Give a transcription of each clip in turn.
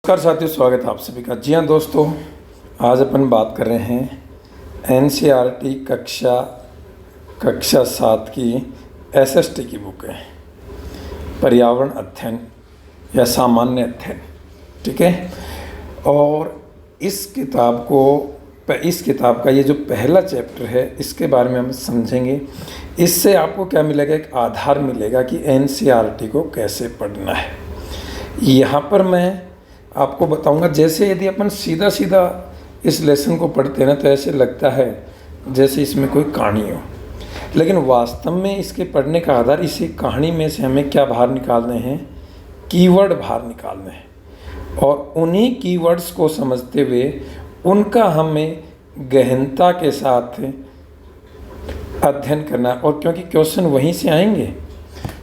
नमस्कार साथियों, स्वागत है आप सभी का। जी हाँ दोस्तों, आज अपन बात कर रहे हैं एनसीईआरटी कक्षा 7 की एसएसटी की बुक है, पर्यावरण अध्ययन या सामान्य अध्ययन। ठीक है। और इस किताब का ये जो पहला चैप्टर है, इसके बारे में हम समझेंगे। इससे आपको क्या मिलेगा, एक आधार मिलेगा कि एनसीईआरटी को कैसे पढ़ना है। यहाँ पर मैं आपको बताऊंगा, जैसे यदि अपन सीधा सीधा इस लेसन को पढ़ते हैं ना, तो ऐसे लगता है जैसे इसमें कोई कहानी हो, लेकिन वास्तव में इसके पढ़ने का आधार, इसी कहानी में से हमें क्या बाहर निकालने हैं, कीवर्ड बाहर निकालने हैं, और उन्हीं कीवर्ड्स को समझते हुए उनका हमें गहनता के साथ अध्ययन करना है। और क्योंकि क्वेश्चन वहीं से आएंगे,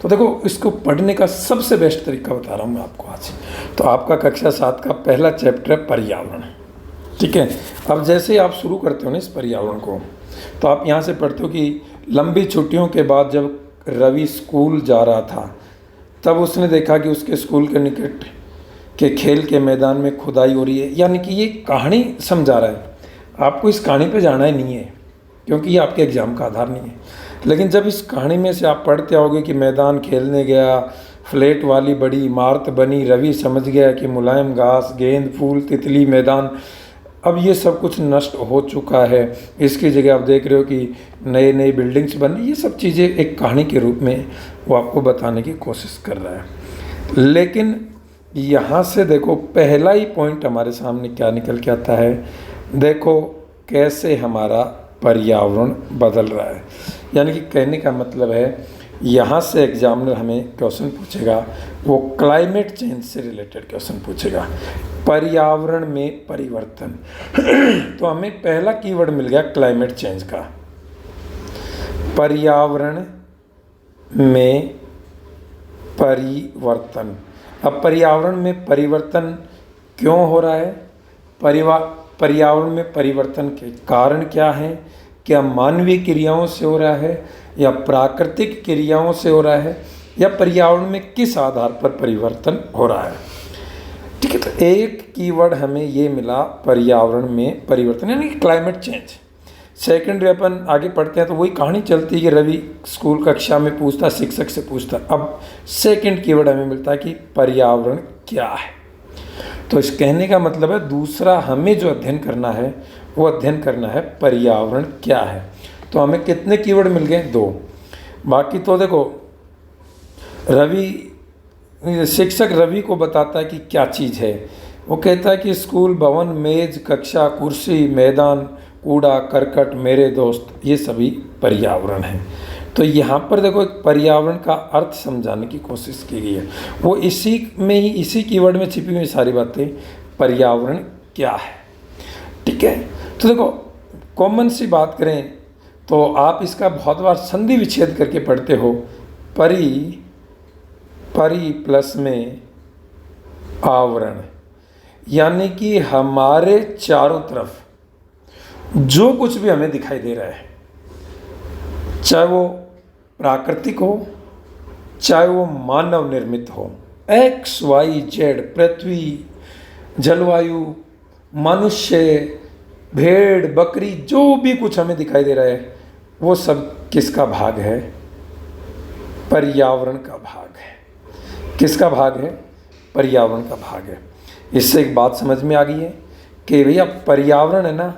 तो देखो, इसको पढ़ने का सबसे बेस्ट तरीका बता रहा हूँ मैं आपको आज। तो आपका कक्षा 7 का पहला चैप्टर है पर्यावरण। ठीक है। अब जैसे ही आप शुरू करते हो ना इस पर्यावरण को, तो आप यहाँ से पढ़ते हो कि लंबी छुट्टियों के बाद जब रवि स्कूल जा रहा था, तब उसने देखा कि उसके स्कूल के निकट के खेल के मैदान में खुदाई हो रही है। यानी कि ये कहानी समझा रहा है। आपको इस कहानी पे जाना ही नहीं है, क्योंकि ये आपके एग्ज़ाम का आधार नहीं है। लेकिन जब इस कहानी में से आप पढ़ते आओगे कि मैदान खेलने गया, फ्लैट वाली बड़ी इमारत बनी, रवि समझ गया कि मुलायम घास, गेंद, फूल, तितली, मैदान, अब ये सब कुछ नष्ट हो चुका है। इसकी जगह आप देख रहे हो कि नए नए बिल्डिंग्स बन रही। ये सब चीज़ें एक कहानी के रूप में वो आपको बताने की कोशिश कर रहा है। लेकिन यहाँ से देखो, पहला ही पॉइंट हमारे सामने क्या निकल के आता है। देखो कैसे हमारा पर्यावरण बदल रहा है। यानी कि कहने का मतलब है, यहाँ से एग्जामिनर हमें क्वेश्चन पूछेगा, वो क्लाइमेट चेंज से रिलेटेड क्वेश्चन पूछेगा, पर्यावरण में परिवर्तन। तो हमें पहला कीवर्ड मिल गया क्लाइमेट चेंज का। पर्यावरण में परिवर्तन। अब पर्यावरण में परिवर्तन क्यों हो रहा है, पर्यावरण में परिवर्तन के कारण क्या हैं, क्या मानवीय क्रियाओं से हो रहा है या प्राकृतिक क्रियाओं से हो रहा है, या पर्यावरण में किस आधार पर परिवर्तन हो रहा है। ठीक है। तो एक कीवर्ड हमें ये मिला, पर्यावरण में परिवर्तन, यानी कि क्लाइमेट चेंज। सेकेंडरी अपन आगे पढ़ते हैं तो वही कहानी चलती है कि रवि स्कूल कक्षा में पूछता, शिक्षक से पूछता। अब सेकेंड कीवर्ड हमें मिलता है कि पर्यावरण क्या है। तो इस कहने का मतलब है, दूसरा हमें जो अध्ययन करना है, वो अध्ययन करना है पर्यावरण क्या है। तो हमें कितने कीवर्ड मिल गए, 2। बाकी तो देखो, शिक्षक रवि को बताता है कि क्या चीज़ है। वो कहता है कि स्कूल भवन, मेज, कक्षा, कुर्सी, मैदान, कूड़ा करकट, मेरे दोस्त, ये सभी पर्यावरण हैं। तो यहाँ पर देखो, एक पर्यावरण का अर्थ समझाने की कोशिश की गई है। वो इसी कीवर्ड में छिपी हुई सारी बातें, पर्यावरण क्या है। ठीक है। तो देखो, कॉमन सी बात करें तो आप इसका बहुत बार संधि विच्छेद करके पढ़ते हो। परि प्लस में आवरण, यानी कि हमारे चारों तरफ जो कुछ भी हमें दिखाई दे रहा है, चाहे वो प्राकृतिक हो, चाहे वो मानव निर्मित हो, XYZ, पृथ्वी, जलवायु, मनुष्य, भेड़, बकरी, जो भी कुछ हमें दिखाई दे रहा है, वो सब किसका भाग है, पर्यावरण का भाग है। किसका भाग है, पर्यावरण का भाग है। इससे एक बात समझ में आ गई है कि भैया पर्यावरण है ना,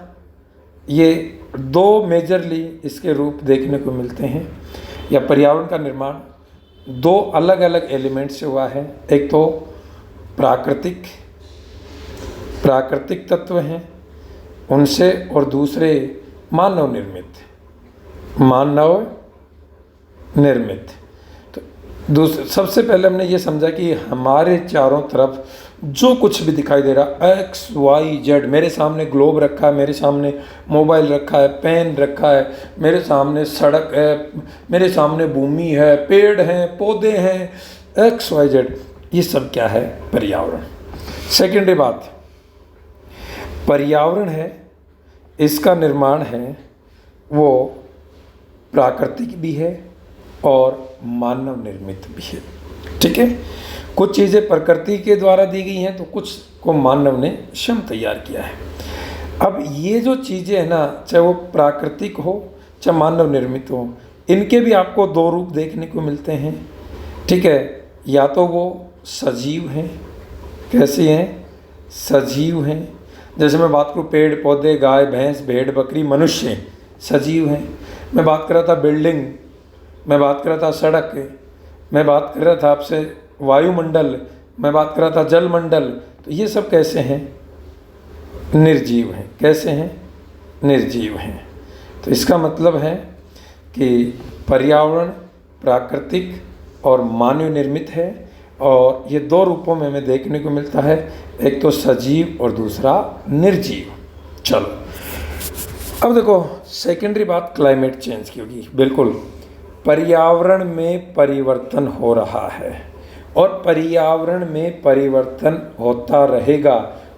ये 2 मेजरली इसके रूप देखने को मिलते हैं, या पर्यावरण का निर्माण 2 अलग अलग एलिमेंट से हुआ है। एक तो प्राकृतिक तत्व हैं उनसे, और दूसरे मानव निर्मित। तो सबसे पहले हमने ये समझा कि हमारे चारों तरफ जो कुछ भी दिखाई दे रहा, XYZ, मेरे सामने ग्लोब रखा है, मेरे सामने मोबाइल रखा है, पेन रखा है, मेरे सामने सड़क है, मेरे सामने भूमि है, पेड़ हैं, पौधे हैं, XYZ, ये सब क्या है, पर्यावरण। सेकेंडरी बात, पर्यावरण है, इसका निर्माण है वो प्राकृतिक भी है और मानव निर्मित भी है। ठीक है। कुछ चीज़ें प्रकृति के द्वारा दी गई हैं तो कुछ को मानव ने स्वयं तैयार किया है। अब ये जो चीज़ें हैं ना, चाहे वो प्राकृतिक हो चाहे मानव निर्मित हो, इनके भी आपको दो रूप देखने को मिलते हैं। ठीक है, या तो वो सजीव हैं। कैसे हैं? सजीव हैं। जैसे मैं बात करूँ पेड़ पौधे, गाय भैंस, भेड़ बकरी, मनुष्य सजीव हैं। मैं बात कर रहा था बिल्डिंग, मैं बात कर रहा था सड़क, मैं बात कर रहा था आपसे वायुमंडल, मैं बात कर रहा था जलमंडल, तो ये सब कैसे हैं? निर्जीव हैं। कैसे हैं? निर्जीव हैं। तो इसका मतलब है कि पर्यावरण प्राकृतिक और मानव निर्मित है, और ये दो रूपों में हमें देखने को मिलता है, एक तो सजीव और दूसरा निर्जीव। चलो अब देखो, सेकेंडरी बात क्लाइमेट चेंज की होगी। बिल्कुल, पर्यावरण में परिवर्तन हो रहा है और पर्यावरण में परिवर्तन होता रहेगा,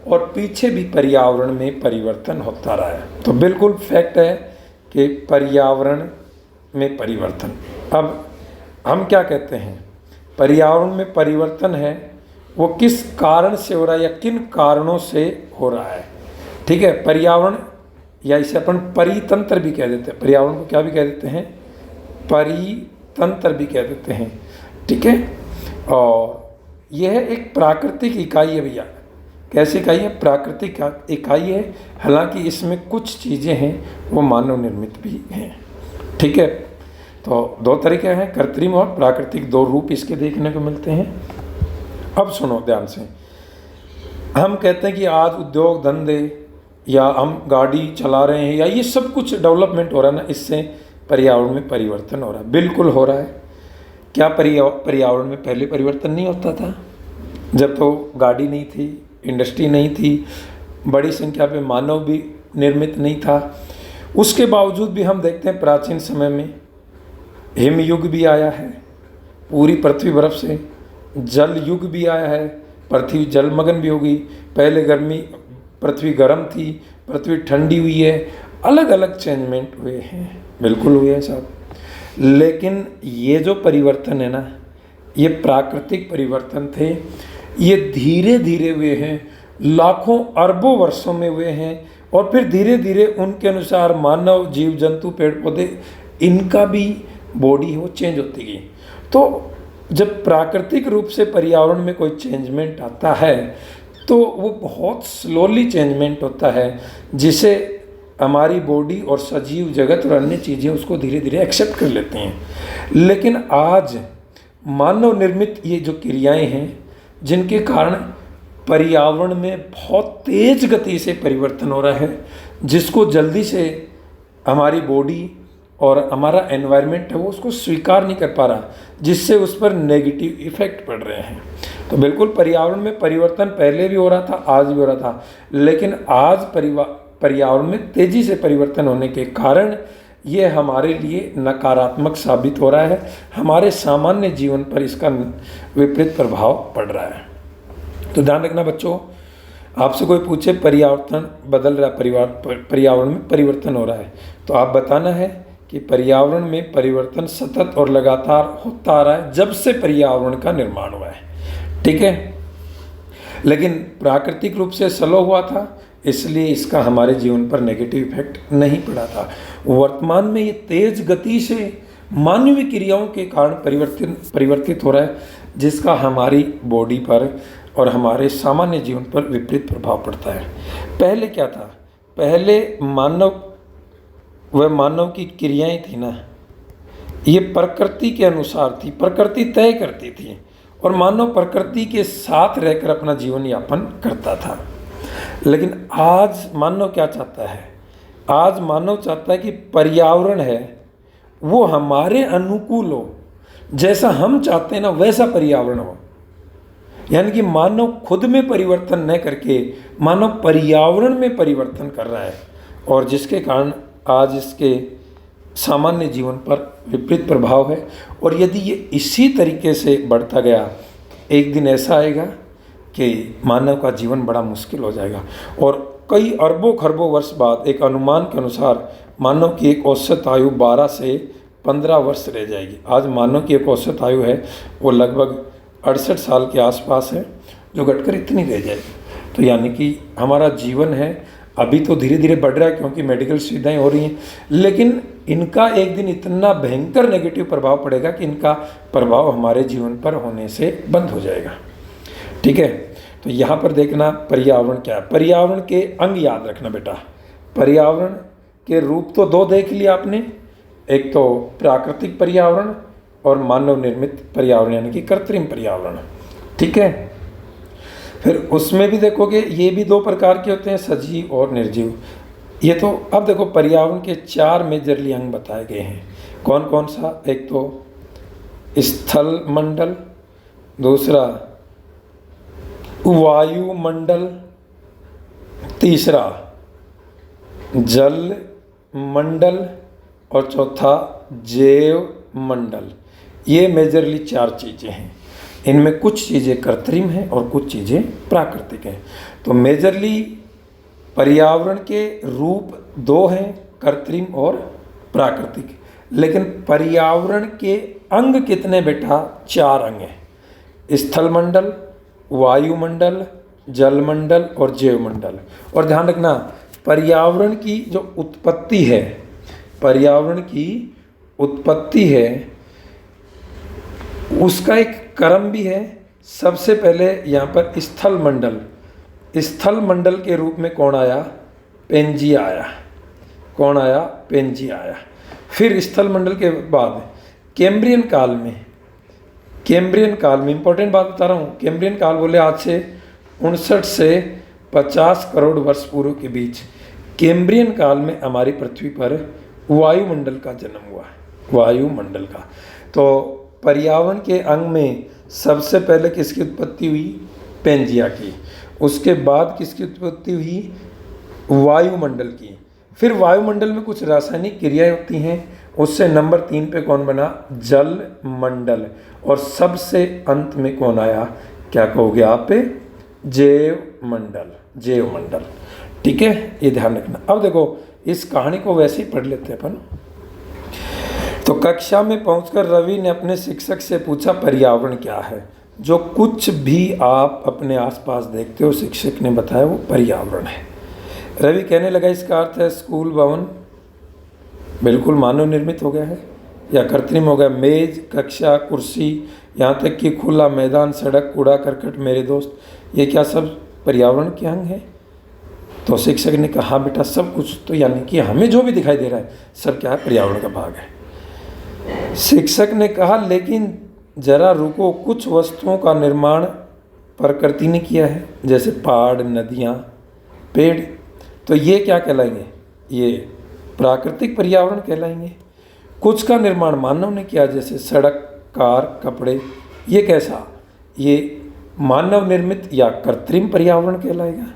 और पीछे भी पर्यावरण में परिवर्तन होता रहा है। तो बिल्कुल फैक्ट है कि पर्यावरण में परिवर्तन। अब हम क्या कहते हैं, पर्यावरण में परिवर्तन है वो किस कारण से हो रहा है या किन कारणों से हो रहा है। ठीक है, पर्यावरण, या इसे अपन परितंत्र भी कह देते हैं। पर्यावरण को क्या भी कह देते हैं? परितंत्र भी कह देते हैं। ठीक है, और यह एक प्राकृतिक इकाई है भैया। कैसी इकाई है? प्राकृतिक इकाई है। हालांकि इसमें कुछ चीज़ें हैं वो मानव निर्मित भी हैं। ठीक है, तो दो तरीके हैं, कृत्रिम और प्राकृतिक, दो रूप इसके देखने को मिलते हैं। अब सुनो ध्यान से, हम कहते हैं कि आज उद्योग धंधे या हम गाड़ी चला रहे हैं या ये सब कुछ डेवलपमेंट हो रहा है ना, इससे पर्यावरण में परिवर्तन हो रहा है। बिल्कुल हो रहा है। क्या पर्यावरण में पहले परिवर्तन नहीं होता था? जब तो गाड़ी नहीं थी, इंडस्ट्री नहीं थी, बड़ी संख्या पे मानव भी निर्मित नहीं था, उसके बावजूद भी हम देखते हैं प्राचीन समय में हिम युग भी आया है, पूरी पृथ्वी बर्फ से, जल युग भी आया है, पृथ्वी जलमग्न भी होगी। पहले गर्मी, पृथ्वी गर्म थी, पृथ्वी ठंडी हुई है, अलग अलग चेंजमेंट हुए हैं। बिल्कुल हुए हैं साहब। लेकिन ये जो परिवर्तन है ना, ये प्राकृतिक परिवर्तन थे, ये धीरे धीरे हुए हैं, लाखों अरबों वर्षों में हुए हैं, और फिर धीरे धीरे उनके अनुसार मानव, जीव जंतु, पेड़ पौधे, इनका भी बॉडी वो चेंज होती गई। तो जब प्राकृतिक रूप से पर्यावरण में कोई चेंजमेंट आता है तो वो बहुत स्लोली चेंजमेंट होता है, जिसे हमारी बॉडी और सजीव जगत और अन्य चीज़ें उसको धीरे धीरे एक्सेप्ट कर लेती हैं। लेकिन आज मानव निर्मित ये जो क्रियाएं हैं, जिनके कारण पर्यावरण में बहुत तेज गति से परिवर्तन हो रहा है, जिसको जल्दी से हमारी बॉडी और हमारा एनवायरनमेंट है वो उसको स्वीकार नहीं कर पा रहा, जिससे उस पर नेगेटिव इफेक्ट पड़ रहे हैं। तो बिल्कुल पर्यावरण में परिवर्तन पहले भी हो रहा था, आज भी हो रहा था, लेकिन आज पर्यावरण में तेज़ी से परिवर्तन होने के कारण ये हमारे लिए नकारात्मक साबित हो रहा है। हमारे सामान्य जीवन पर इसका विपरीत प्रभाव पड़ रहा है। तो ध्यान रखना बच्चों, आपसे कोई पूछे पर्यावरण बदल रहा है, पर्यावरण में परिवर्तन हो रहा है, तो आप बताना है कि पर्यावरण में परिवर्तन सतत और लगातार होता आ रहा है जब से पर्यावरण का निर्माण हुआ है। ठीक है, लेकिन प्राकृतिक रूप से स्लो हुआ था, इसलिए इसका हमारे जीवन पर नेगेटिव इफेक्ट नहीं पड़ा था। वर्तमान में ये तेज गति से मानवीय क्रियाओं के कारण परिवर्तित हो रहा है, जिसका हमारी बॉडी पर और हमारे सामान्य जीवन पर विपरीत प्रभाव पड़ता है। पहले क्या था? पहले मानव की क्रियाएं थी ना, ये प्रकृति के अनुसार थी, प्रकृति तय करती थी, और मानव प्रकृति के साथ रहकर अपना जीवन यापन करता था। लेकिन आज मानव क्या चाहता है? आज मानव चाहता है कि पर्यावरण है वो हमारे अनुकूल हो, जैसा हम चाहते हैं ना वैसा पर्यावरण हो। यानी कि मानव खुद में परिवर्तन न करके मानव पर्यावरण में परिवर्तन कर रहा है, और जिसके कारण आज इसके सामान्य जीवन पर विपरीत प्रभाव है। और यदि ये इसी तरीके से बढ़ता गया, एक दिन ऐसा आएगा कि मानव का जीवन बड़ा मुश्किल हो जाएगा, और कई अरबों खरबों वर्ष बाद एक अनुमान के अनुसार मानव की एक औसत आयु 12 से 15 वर्ष रह जाएगी। आज मानव की एक औसत आयु है वो लगभग 68 साल के आसपास है, जो घटकर इतनी रह जाएगी। तो यानी कि हमारा जीवन है अभी तो धीरे धीरे बढ़ रहा है क्योंकि मेडिकल सुविधाएं हो रही हैं, लेकिन इनका एक दिन इतना भयंकर नेगेटिव प्रभाव पड़ेगा कि इनका प्रभाव हमारे जीवन पर होने से बंद हो जाएगा। ठीक है, तो यहाँ पर देखना पर्यावरण क्या है। पर्यावरण के अंग याद रखना बेटा। पर्यावरण के रूप तो दो देख लिया आपने, एक तो प्राकृतिक पर्यावरण और मानव निर्मित पर्यावरण यानी कि कृत्रिम पर्यावरण। ठीक है, फिर उसमें भी देखोगे ये भी दो प्रकार के होते हैं, सजीव और निर्जीव। ये तो अब देखो पर्यावरण के 4 मेजरली अंग बताए गए हैं। कौन कौन सा? एक तो स्थल मंडल, दूसरा वायुमंडल, तीसरा जल मंडल और चौथा जैव मंडल। ये मेजरली 4 चीज़ें हैं। इनमें कुछ चीज़ें कृत्रिम हैं और कुछ चीज़ें प्राकृतिक हैं। तो मेजरली पर्यावरण के रूप 2 हैं, कृत्रिम और प्राकृतिक। लेकिन पर्यावरण के अंग कितने बेटा? 4 अंग हैं। स्थलमंडल, वायुमंडल, जलमंडल और जैवमंडल। और ध्यान रखना पर्यावरण की जो उत्पत्ति है, पर्यावरण की उत्पत्ति है उसका एक क्रम भी है। सबसे पहले यहाँ पर स्थल मंडल, स्थल मंडल के रूप में कौन आया? पेंजिया आया। कौन आया? पेंजिया आया। फिर स्थल मंडल के बाद कैम्ब्रियन काल में, कैम्ब्रियन काल में इंपॉर्टेंट बात बता रहा हूँ, कैम्ब्रियन काल बोले आज से 59 से 50 करोड़ वर्ष पूर्व के बीच, कैम्ब्रियन काल में हमारी पृथ्वी पर वायुमंडल का जन्म हुआ। वायुमंडल का। तो पर्यावरण के अंग में सबसे पहले किसकी उत्पत्ति हुई? पेंजिया की। उसके बाद किसकी उत्पत्ति हुई? वायुमंडल की। फिर वायुमंडल में कुछ रासायनिक क्रियाएं होती हैं, उससे नंबर 3 पे कौन बना? जल मंडल। और सबसे अंत में कौन आया? क्या कहोगे आप? जैव मंडल। जैव मंडल। ठीक है, ये ध्यान रखना। अब देखो इस कहानी को वैसे ही पढ़ लेते हैं अपन। तो कक्षा में पहुंचकर रवि ने अपने शिक्षक से पूछा पर्यावरण क्या है? जो कुछ भी आप अपने आसपास देखते हो शिक्षक ने बताया वो पर्यावरण है। रवि कहने लगा इसका अर्थ है स्कूल भवन बिल्कुल मानव निर्मित हो गया है या कृत्रिम हो गया? मेज, कक्षा, कुर्सी, यहाँ तक कि खुला मैदान, सड़क, कूड़ा करकट, मेरे दोस्त, ये क्या सब पर्यावरण के अंग हैं? तो शिक्षक ने कहा हाँ बेटा सब कुछ। तो यानी कि हमें जो भी दिखाई दे रहा है सब क्या है? पर्यावरण का भाग है। शिक्षक ने कहा लेकिन जरा रुको, कुछ वस्तुओं का निर्माण प्रकृति ने किया है, जैसे पहाड़, नदियाँ, पेड़, तो ये क्या कहलाएंगे? ये प्राकृतिक पर्यावरण कहलाएंगे। कुछ का निर्माण मानव ने किया, जैसे सड़क, कार, कपड़े, ये कैसा? ये मानव निर्मित या कृत्रिम पर्यावरण कहलाएगा।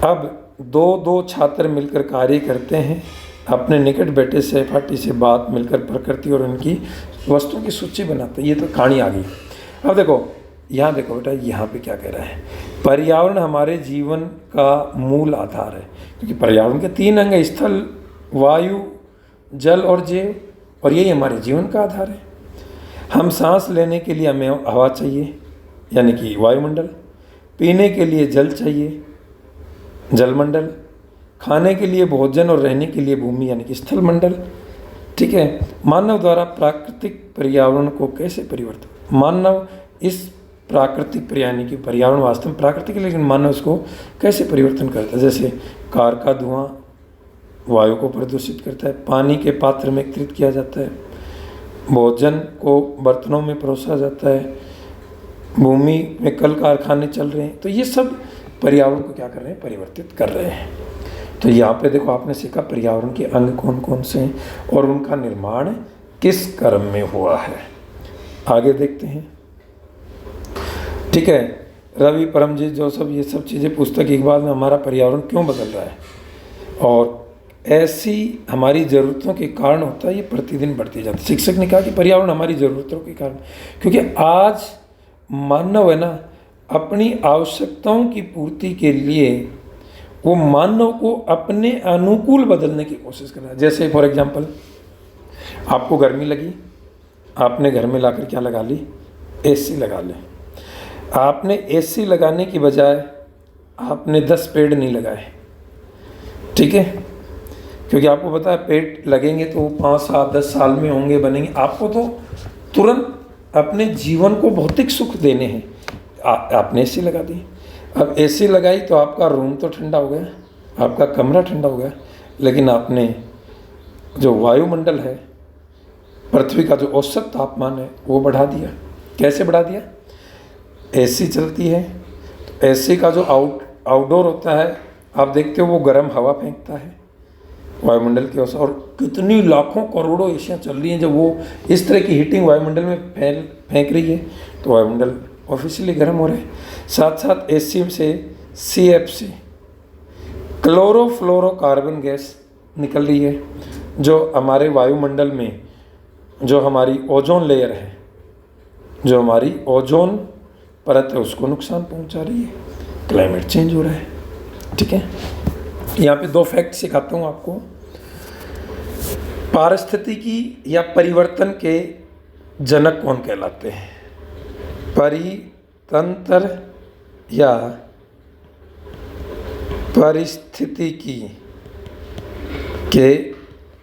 अब दो छात्र मिलकर कार्य करते हैं, अपने निकट बैठे सहपाठी से बात मिलकर प्रकृति और उनकी वस्तुओं की सूची बनाते हैं। ये तो कहानी आ गई। अब देखो यहाँ देखो बेटा, यहाँ पे क्या कह रहा है? पर्यावरण हमारे जीवन का मूल आधार है, क्योंकि पर्यावरण के 3 अंग हैं, स्थल, वायु, जल और जैव, और यही हमारे जीवन का आधार है। हम सांस लेने के लिए हमें हवा चाहिए यानी कि वायुमंडल, पीने के लिए जल चाहिए जलमंडल, खाने के लिए भोजन और रहने के लिए भूमि यानी कि स्थल मंडल। ठीक है, मानव द्वारा प्राकृतिक पर्यावरण को कैसे परिवर्तित? मानव इस प्राकृतिक यानी कि पर्यावरण वास्तव में प्राकृतिक है, लेकिन मानव इसको कैसे परिवर्तन करता है? जैसे कार का धुआं वायु को प्रदूषित करता है, पानी के पात्र में एकत्रित किया जाता है, भोजन को बर्तनों में परोसा जाता है, भूमि में कल कारखाने चल रहे हैं, तो ये सब पर्यावरण को क्या कर रहे हैं? परिवर्तित कर रहे हैं। तो यहाँ पे देखो आपने सीखा पर्यावरण के अंग कौन कौन से हैं और उनका निर्माण किस क्रम में हुआ है। आगे देखते हैं। ठीक है, रवि, परमजीत, जो सब ये सब चीज़ें पुस्तक के बाद में हमारा पर्यावरण क्यों बदल रहा है और ऐसी हमारी ज़रूरतों के कारण होता है, ये प्रतिदिन बढ़ती जाती है। शिक्षक ने कहा कि पर्यावरण हमारी ज़रूरतों के कारण, क्योंकि आज मानव है ना अपनी आवश्यकताओं की पूर्ति के लिए वो मानव को अपने अनुकूल बदलने की कोशिश कर रहा है। जैसे फॉर एग्जांपल आपको गर्मी लगी, आपने घर में लाकर क्या लगा ली? एसी लगा लें। आपने एसी लगाने की बजाय आपने 10 पेड़ नहीं लगाए, ठीक है, क्योंकि आपको पता है पेड़ लगेंगे तो वो 5 7 10 साल में होंगे, बनेंगे। आपको तो तुरंत अपने जीवन को भौतिक सुख देने हैं। आपने एसी लगा दी। अब एसी लगाई तो आपका रूम तो ठंडा हो गया, आपका कमरा ठंडा हो गया, लेकिन आपने जो वायुमंडल है, पृथ्वी का जो औसत तापमान है वो बढ़ा दिया। कैसे बढ़ा दिया? एसी चलती है तो एसी का जो आउटडोर होता है, आप देखते हो वो गर्म हवा फेंकता है वायुमंडल के औसत, और कितनी लाखों करोड़ों एसियाँ चल रही हैं। जब वो इस तरह की हीटिंग वायुमंडल में फेंक रही है तो वायुमंडल ऑफिशियली गर्म हो रहा है। साथ साथ एसी से CFC क्लोरोफ्लोरोकार्बन गैस निकल रही है, जो हमारे वायुमंडल में जो हमारी ओजोन लेयर है, जो हमारी ओजोन परत है, उसको नुकसान पहुंचा रही है। क्लाइमेट चेंज हो रहा है, ठीक है। यहाँ पे 2 फैक्ट सिखाता हूँ आपको। पारिस्थितिकी या परिवर्तन के जनक कौन कहलाते हैं? परितंत्र या परिस्थितिकी के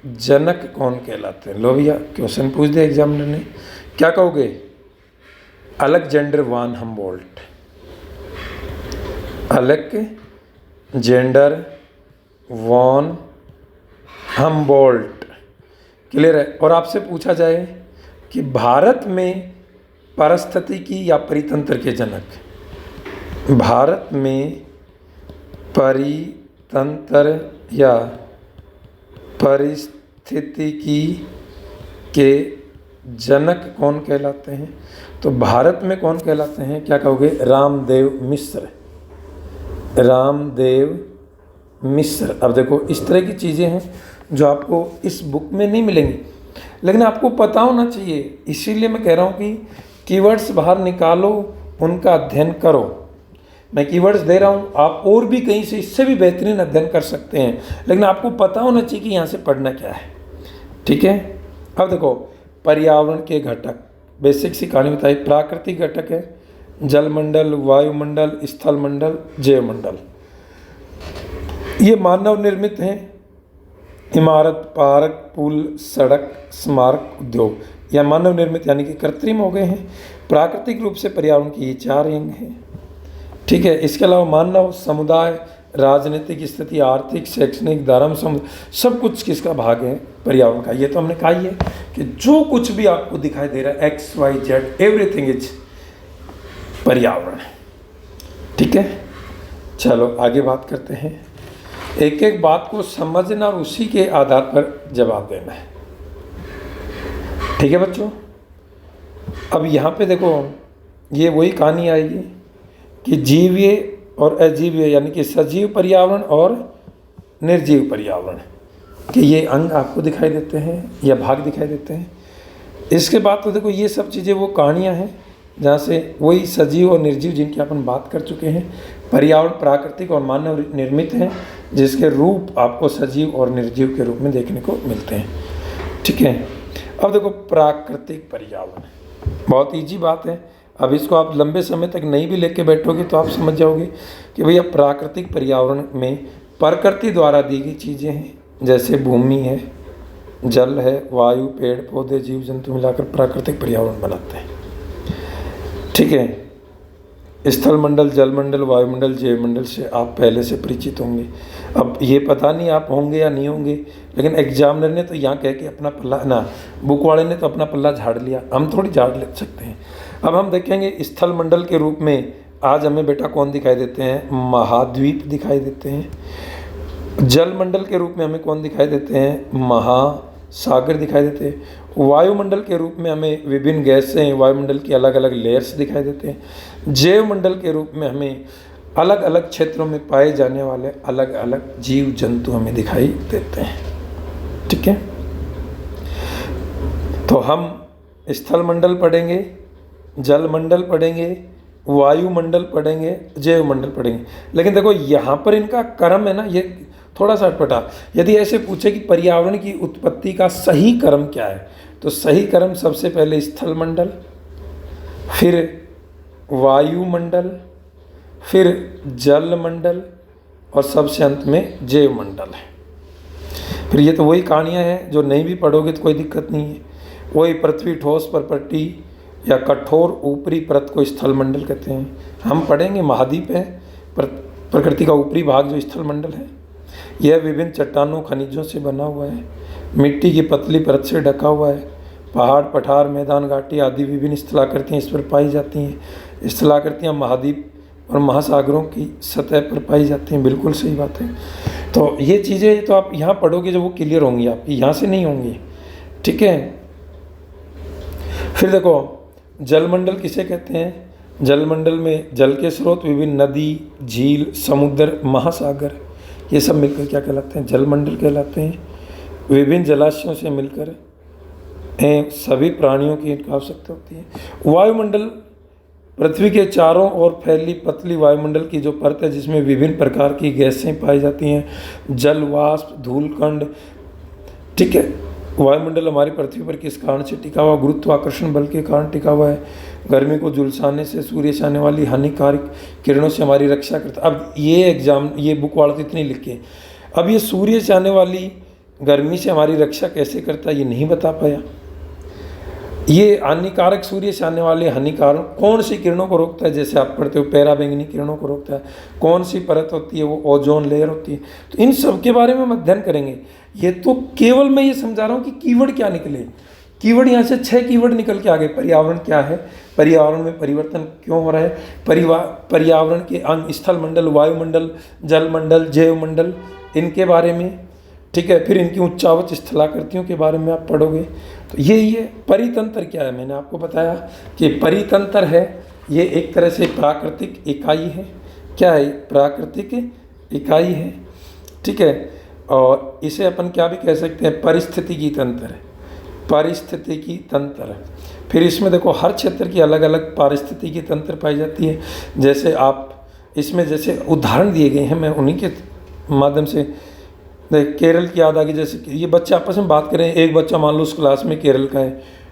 जनक कौन कहलाते हैं? लो भैया, क्वेश्चन पूछ दिया एग्जामिनर ने। क्या कहोगे? Alexander von Humboldt. Alexander von Humboldt. Clear है? और आपसे पूछा जाए कि भारत में पारिस्थितिकी या परितंत्र के जनक, भारत में परितंत्र या परिस्थितिकी के जनक कौन कहलाते हैं? तो भारत में कौन कहलाते हैं? क्या कहोगे? रामदेव मिश्र। रामदेव मिश्र। अब देखो, इस तरह की चीज़ें हैं जो आपको इस बुक में नहीं मिलेंगी, लेकिन आपको पता होना चाहिए। इसीलिए मैं कह रहा हूँ कि कीवर्ड्स बाहर निकालो, उनका अध्ययन करो। मैं कीवर्ड्स दे रहा हूँ, आप और भी कहीं से इससे भी बेहतरीन अध्ययन कर सकते हैं, लेकिन आपको पता होना चाहिए कि यहाँ से पढ़ना क्या है, ठीक है। अब देखो, पर्यावरण के घटक, बेसिक सी कहानी बताई। प्राकृतिक घटक है जलमंडल, वायुमंडल, स्थलमंडल, जैवमंडल। ये मानव निर्मित हैं। इमारत, पार्क, पुल, सड़क, स्मारक, उद्योग, या मानव निर्मित यानी कि कृत्रिम हो गए हैं। प्राकृतिक रूप से पर्यावरण की ये 4 अंग हैं, ठीक है। इसके अलावा मानव समुदाय, राजनीतिक स्थिति, आर्थिक, शैक्षणिक, धर्म, सब कुछ किसका भाग है? पर्यावरण का। ये तो हमने कहा ही है कि जो कुछ भी आपको दिखाई दे रहा है, XYZ, एवरीथिंग इज पर्यावरण, ठीक है। चलो आगे बात करते हैं। एक एक बात को समझना और उसी के आधार पर जवाब देना है, ठीक है बच्चों। अब यहाँ पे देखो, ये वही कहानी आएगी कि जीवीय और अजीवीय यानी कि सजीव पर्यावरण और निर्जीव पर्यावरण के ये अंग आपको दिखाई देते हैं या भाग दिखाई देते हैं। इसके बाद तो देखो, ये सब चीज़ें वो कहानियाँ हैं जहाँ से वही सजीव और निर्जीव जिनकी अपन बात कर चुके हैं। पर्यावरण प्राकृतिक और मानव निर्मित हैं, जिसके रूप आपको सजीव और निर्जीव के रूप में देखने को मिलते हैं, ठीक है। अब देखो, प्राकृतिक पर्यावरण बहुत ईजी बात है। अब इसको आप लंबे समय तक नहीं भी लेके बैठोगे तो आप समझ जाओगे कि भैया प्राकृतिक पर्यावरण में प्रकृति द्वारा दी गई चीज़ें हैं, जैसे भूमि है, जल है, वायु, पेड़ पौधे, जीव जंतु मिलाकर प्राकृतिक पर्यावरण बनाते हैं, ठीक है। स्थलमंडल, जलमंडल, वायुमंडल, जैवमंडल से आप पहले से परिचित होंगे। अब ये पता नहीं आप होंगे या नहीं होंगे, लेकिन एग्जामिनर ने तो यहाँ कह के अपना पल्ला ना, बुक वाले ने तो अपना पल्ला झाड़ लिया, हम थोड़ी झाड़ ले सकते हैं। अब हम देखेंगे स्थलमंडल के रूप में आज हमें बेटा कौन दिखाई देते हैं? महाद्वीप दिखाई देते हैं। जलमंडल के रूप में हमें कौन दिखाई देते हैं? महासागर दिखाई देते हैं। वायुमंडल के रूप में हमें विभिन्न गैसें, वायुमंडल की अलग अलग लेयर्स दिखाई देते हैं। जैवमंडल के रूप में हमें अलग अलग क्षेत्रों में पाए जाने वाले अलग अलग जीव जंतु हमें दिखाई देते हैं, ठीक है। तो हम स्थलमंडल पढ़ेंगे, जलमंडल पढ़ेंगे, वायुमंडल पढ़ेंगे, जैवमंडल पढ़ेंगे। लेकिन देखो, यहाँ पर इनका क्रम है ना, ये थोड़ा सा अटपटा। यदि ऐसे पूछे कि पर्यावरण की उत्पत्ति का सही क्रम क्या है, तो सही क्रम सबसे पहले स्थलमंडल, फिर वायुमंडल, फिर जलमंडल और सबसे अंत में जैव मंडल है। फिर ये तो वही कहानियाँ हैं जो नहीं भी पढ़ोगे तो कोई दिक्कत नहीं है। वही पृथ्वी ठोस परपट्टी या कठोर ऊपरी परत को स्थल मंडल कहते हैं। हम पढ़ेंगे महाद्वीप है प्रकृति का ऊपरी भाग जो स्थल मंडल है। यह विभिन्न चट्टानों खनिजों से बना हुआ है, मिट्टी की पतली परत से ढका हुआ है। पहाड़, पठार, मैदान, घाटी आदि विभिन्न स्थलाकृतियाँ इस पर पाई जाती हैं। स्थलाकृतियाँ महाद्वीप और महासागरों की सतह पर पाई जाती हैं। बिल्कुल सही बात है। तो ये चीज़ें तो आप यहाँ पढ़ोगे जो वो क्लियर होंगी आपकी, यहाँ से नहीं होंगी। ठीक है। फिर देखो जलमंडल किसे कहते हैं? जलमंडल में जल के स्रोत विभिन्न नदी, झील, समुद्र, महासागर ये सब मिलकर क्या कहलाते हैं? जलमंडल कहलाते हैं। विभिन्न जलाशयों से मिलकर सभी प्राणियों की आवश्यकता होती है। वायुमंडल पृथ्वी के चारों ओर फैली पतली वायुमंडल की जो परत है जिसमें विभिन्न प्रकार की गैसें पाई जाती हैं। जल, वाष्प, धूलकण। ठीक है। वायुमंडल हमारी पृथ्वी पर किस कारण से टिका हुआ? गुरुत्वाकर्षण बल के कारण टिका हुआ है। गर्मी को झुलसाने से सूर्य से आने वाली हानिकारक किरणों से हमारी रक्षा करता है। अब ये बुक वाला तो इतने लिखे। अब ये सूर्य से आने वाली गर्मी से हमारी रक्षा कैसे करता है ये नहीं बता पाया। ये हानिकारक सूर्य से आने वाले हानिकारक कौन सी किरणों को रोकता है? जैसे आप पढ़ते हो पैराबैंगनी किरणों को रोकता है। कौन सी परत होती है? वो ओजोन लेयर होती है। तो इन सब के बारे में हम अध्ययन करेंगे। ये तो केवल मैं ये समझा रहा हूँ कि कीवर्ड क्या निकले। कीवर्ड यहाँ से 6 कीवर्ड निकल के आ गए। पर्यावरण क्या है, पर्यावरण में परिवर्तन क्यों हो रहा है, पर्यावरण के अंग स्थल मंडल, वायुमंडल, जलमंडल, जैव मंडल, इनके बारे में। ठीक है। फिर इनकी उच्चावच स्थलाकृतियों के बारे में आप पढ़ोगे। तो ये परितंत्र क्या है? मैंने आपको बताया कि परितंत्र है ये एक तरह से प्राकृतिक इकाई है। क्या है? प्राकृतिक इकाई है। ठीक है। और इसे अपन क्या भी कह सकते हैं? परिस्थितिकी तंत्र। पारिस्थितिकी तंत्र। फिर इसमें देखो हर क्षेत्र की अलग अलग पारिस्थितिकी तंत्र पाई जाती है। जैसे आप इसमें जैसे उदाहरण दिए गए हैं, मैं उन्हीं के माध्यम से केरल की याद आ गई। जैसे ये बच्चे आपस में बात करें, एक बच्चा मान लो उस क्लास में केरल का है,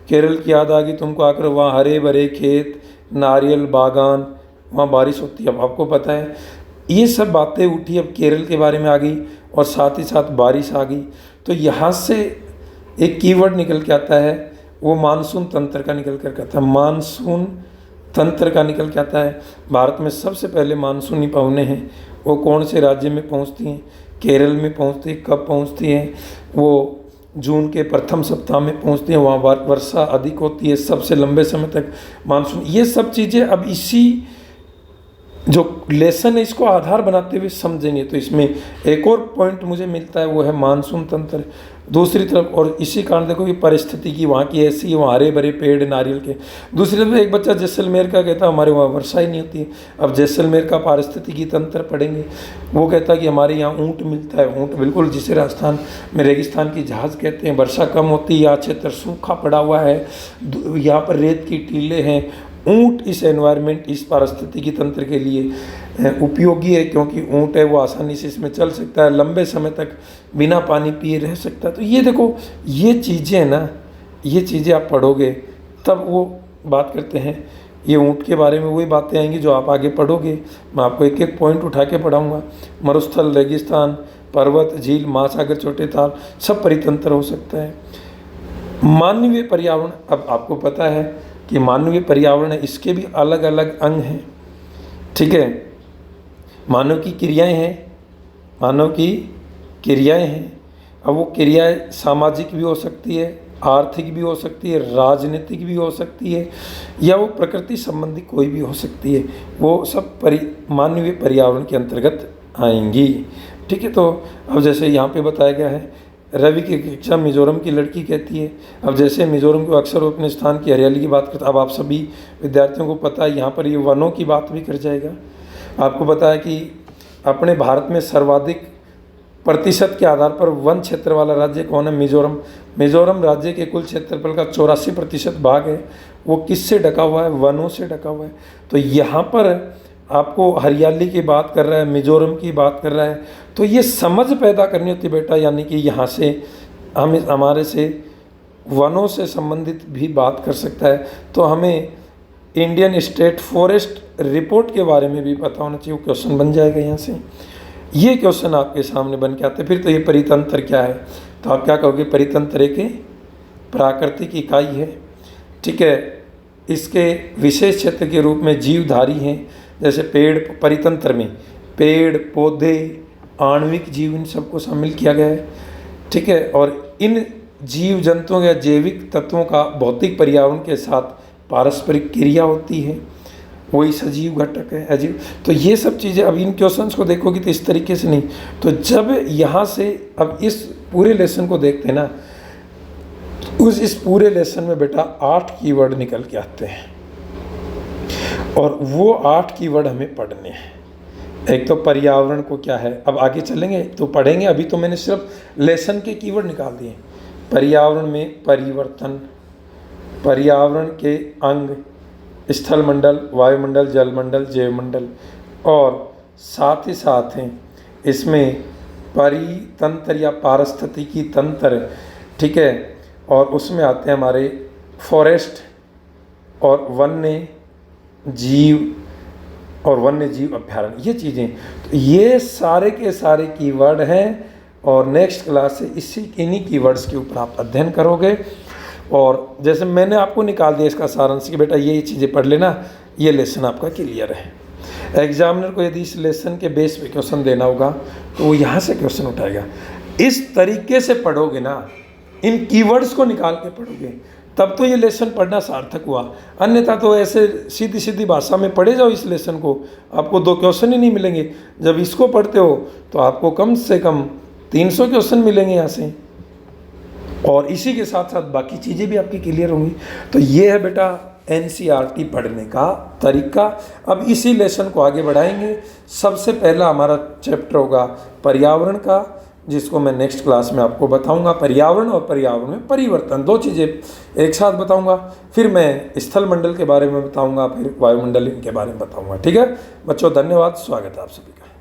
केरल की याद आ गई तुमको आकर, वहाँ हरे भरे खेत, नारियल बागान, वहाँ बारिश होती है। अब आपको पता है ये सब बातें उठी, अब केरल के बारे में आ गई और साथ ही साथ बारिश आ गई। तो यहाँ से एक कीवर्ड निकल के आता है, वो मानसून तंत्र का निकल कर आता है। मानसून तंत्र का निकल के आता है। भारत में सबसे पहले मानसूनी पवनें हैं वो कौन से राज्य में पहुँचती हैं? केरल में पहुँचती है। कब पहुँचती हैं? वो जून के प्रथम सप्ताह में पहुँचती हैं। वहाँ वर्षा अधिक होती है, सबसे लंबे समय तक मानसून। ये सब चीज़ें अब इसी जो लेसन है इसको आधार बनाते हुए समझेंगे। तो इसमें एक और पॉइंट मुझे मिलता है वो है मानसून तंत्र। दूसरी तरफ और इसी कारण देखो ये परिस्थिति की वहाँ की ऐसी है, वहाँ हरे भरे पेड़ नारियल के। दूसरी तरफ एक बच्चा जैसलमेर का कहता है हमारे वहाँ वर्षा ही नहीं होती है। अब जैसलमेर का पारिस्थितिकी तंत्र पढ़ेंगे, वो कहता है कि हमारे यहाँ ऊँट मिलता है। ऊँट बिल्कुल जिसे राजस्थान में रेगिस्तान की जहाज़ कहते हैं। वर्षा कम होती है, यहाँ क्षेत्र सूखा पड़ा हुआ है, यहाँ पर रेत की टीले हैं। ऊँट इस एनवायरनमेंट, इस पारिस्थितिकी तंत्र के लिए उपयोगी है क्योंकि ऊँट है वो आसानी से इसमें चल सकता है, लंबे समय तक बिना पानी पिए रह सकता है। तो ये देखो ये चीज़ें ना, ये चीज़ें आप पढ़ोगे तब वो बात करते हैं। ये ऊँट के बारे में वही बातें आएंगी जो आप आगे पढ़ोगे। मैं आपको एक एक पॉइंट उठा के पढ़ाऊँगा। मरुस्थल, रेगिस्तान, पर्वत, झील, महासागर, छोटे ताल, सब परितंत्र हो सकता है। मानवीय पर्यावरण, अब आपको पता है कि मानवीय पर्यावरण है, इसके भी अलग अलग अंग हैं। ठीक है। मानव की क्रियाएं हैं, मानव की क्रियाएं हैं। अब वो क्रियाएं सामाजिक भी हो सकती है, आर्थिक भी हो सकती है, राजनीतिक भी हो सकती है, या वो प्रकृति संबंधी कोई भी हो सकती है। वो सब मानवीय पर्यावरण के अंतर्गत आएंगी। ठीक है। तो अब जैसे यहाँ पे बताया गया है, रवि की कक्षा मिजोरम की लड़की कहती है। अब जैसे मिजोरम को अक्सर अपने स्थान की हरियाली की बात करता है। अब आप सभी विद्यार्थियों को पता है यहाँ पर ये वनों की बात भी कर जाएगा। आपको पता है कि अपने भारत में सर्वाधिक प्रतिशत के आधार पर वन क्षेत्र वाला राज्य कौन है? मिजोरम। मिजोरम राज्य के कुल क्षेत्रफल का 84% भाग है वो किससे ढका हुआ है? वनों से ढका हुआ है। तो यहाँ पर आपको हरियाली की बात कर रहा है, मिजोरम की बात कर रहा है, तो ये समझ पैदा करनी होती है बेटा। यानी कि यहाँ से हम हमारे से वनों से संबंधित भी बात कर सकता है। तो हमें इंडियन स्टेट फॉरेस्ट रिपोर्ट के बारे में भी पता होना चाहिए, क्वेश्चन बन जाएगा यहाँ से। ये क्वेश्चन आपके सामने बन के आते। फिर तो ये परितंत्र क्या है, तो आप क्या कहोगे, परितंत्र एक प्राकृतिक इकाई है, ठीक है। इसके विशेष क्षेत्र के रूप में जीवधारी हैं, जैसे पेड़, परितंत्र में पेड़ पौधे आणविक जीव इन सबको शामिल किया गया है, ठीक है। और इन जीव जंतुओं या जैविक तत्वों का भौतिक पर्यावरण के साथ पारस्परिक क्रिया होती है, वही सजीव घटक है, अजीव। तो ये सब चीज़ें अब इन क्वेश्चंस को देखोगी तो इस तरीके से नहीं। तो जब यहाँ से अब इस पूरे लेसन को देखते हैं ना, इस पूरे लेसन में बेटा 8 कीवर्ड निकल के आते हैं और वो 8 कीवर्ड हमें पढ़ने हैं। एक तो पर्यावरण को क्या है, अब आगे चलेंगे तो पढ़ेंगे, अभी तो मैंने सिर्फ लेसन के कीवर्ड निकाल दिए। पर्यावरण में परिवर्तन, पर्यावरण के अंग स्थल मंडल, वायुमंडल, जलमंडल, जैवमंडल, और साथ ही साथ हैं इसमें परितंत्र या पारिस्थितिकी तंत्र, ठीक है। और उसमें आते हैं हमारे फॉरेस्ट और वन्य जीव और वन्य जीव अभ्यारण्य, ये चीज़ें। तो ये सारे के सारे कीवर्ड हैं और नेक्स्ट क्लास से इन्हीं कीवर्ड्स के ऊपर आप अध्ययन करोगे। और जैसे मैंने आपको निकाल दिया इसका सारांश कि बेटा ये चीज़ें पढ़ लेना, ये लेसन आपका क्लियर है। एग्जामिनर को यदि इस लेसन के बेस पे क्वेश्चन देना होगा तो वो यहाँ से क्वेश्चन उठाएगा। इस तरीके से पढ़ोगे ना, इन कीवर्ड्स को निकाल के पढ़ोगे, तब तो ये लेसन पढ़ना सार्थक हुआ। अन्यथा तो ऐसे सीधी सीधी भाषा में पढ़े जाओ इस लेसन को, आपको 2 क्वेश्चन ही नहीं मिलेंगे। जब इसको पढ़ते हो तो आपको कम से कम 300 क्वेश्चन मिलेंगे यहाँ से, और इसी के साथ साथ बाकी चीज़ें भी आपकी क्लियर होंगी। तो ये है बेटा NCERT पढ़ने का तरीका। अब इसी लेसन को आगे बढ़ाएंगे। सबसे पहला हमारा चैप्टर होगा पर्यावरण का, जिसको मैं नेक्स्ट क्लास में आपको बताऊंगा। पर्यावरण और पर्यावरण में परिवर्तन, 2 चीज़ें एक साथ बताऊंगा। फिर मैं स्थल मंडल के बारे में बताऊंगा, फिर वायुमंडल इनके बारे में बताऊंगा। ठीक है बच्चों, धन्यवाद, स्वागत है आप सभी का।